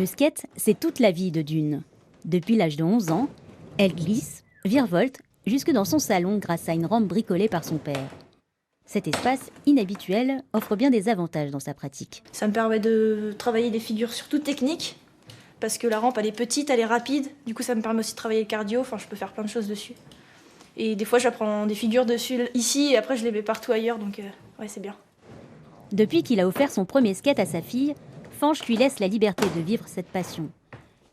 Le skate, c'est toute la vie de Dune. Depuis l'âge de 11 ans, elle glisse, virevolte, jusque dans son salon grâce à une rampe bricolée par son père. Cet espace inhabituel offre bien des avantages dans sa pratique. Ça me permet de travailler des figures surtout techniques, parce que la rampe elle est petite, elle est rapide, du coup ça me permet aussi de travailler le cardio, je peux faire plein de choses dessus. Et des fois j'apprends des figures dessus ici et après je les mets partout ailleurs, donc ouais c'est bien. Depuis qu'il a offert son premier skate à sa fille, Fanch lui laisse la liberté de vivre cette passion.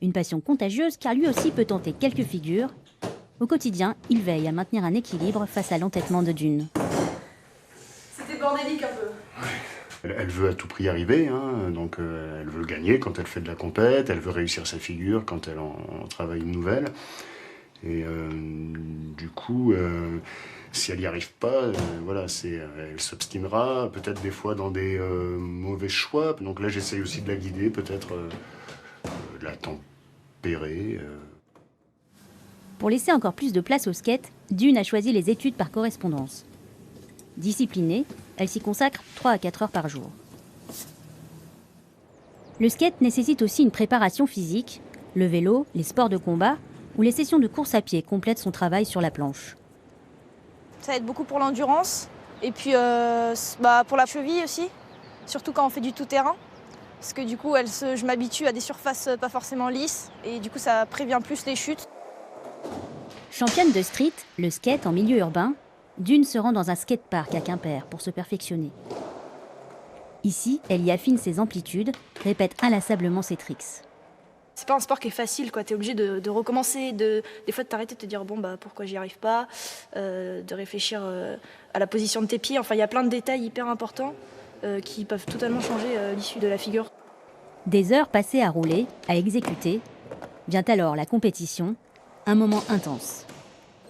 Une passion contagieuse car lui aussi peut tenter quelques figures. Au quotidien, il veille à maintenir un équilibre face à l'entêtement de Dune. C'était bordélique un peu. Elle veut à tout prix y arriver, hein, donc elle veut gagner quand elle fait de la compète, elle veut réussir sa figure quand elle en travaille une nouvelle. Et du coup, si elle n'y arrive pas, elle s'obstinera, peut-être des fois dans des mauvais choix. Donc là, j'essaye aussi de la guider, peut-être de la tempérer. Pour laisser encore plus de place au skate, Dune a choisi les études par correspondance. Disciplinée, elle s'y consacre 3 à 4 heures par jour. Le skate nécessite aussi une préparation physique. Le vélo, les sports de combat ou les sessions de course à pied complètent son travail sur la planche. Ça aide beaucoup pour l'endurance et puis pour la cheville aussi, surtout quand on fait du tout-terrain. Parce que du coup, je m'habitue à des surfaces pas forcément lisses et du coup ça prévient plus les chutes. Championne de street, le skate en milieu urbain, Dune se rend dans un skatepark à Quimper pour se perfectionner. Ici, elle y affine ses amplitudes, répète inlassablement ses tricks. C'est pas un sport qui est facile, quoi. T'es obligé de recommencer, des fois de t'arrêter, de te dire pourquoi j'y arrive pas, de réfléchir à la position de tes pieds. Enfin, il y a plein de détails hyper importants qui peuvent totalement changer l'issue de la figure. Des heures passées à rouler, à exécuter, vient alors la compétition, un moment intense.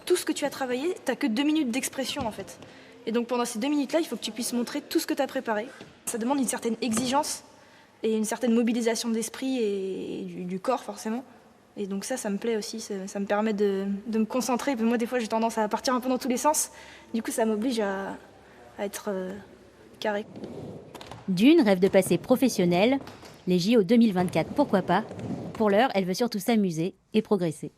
Tout ce que tu as travaillé, t'as que 2 minutes d'expression en fait. Et donc pendant ces 2 minutes-là, il faut que tu puisses montrer tout ce que tu as préparé. Ça demande une certaine exigence et une certaine mobilisation de l'esprit et du corps forcément. Et donc ça me plaît aussi, ça me permet de me concentrer. Moi des fois j'ai tendance à partir un peu dans tous les sens, du coup ça m'oblige à être carré. Dune rêve de passer professionnelle, les JO 2024 pourquoi pas. Pour l'heure, elle veut surtout s'amuser et progresser.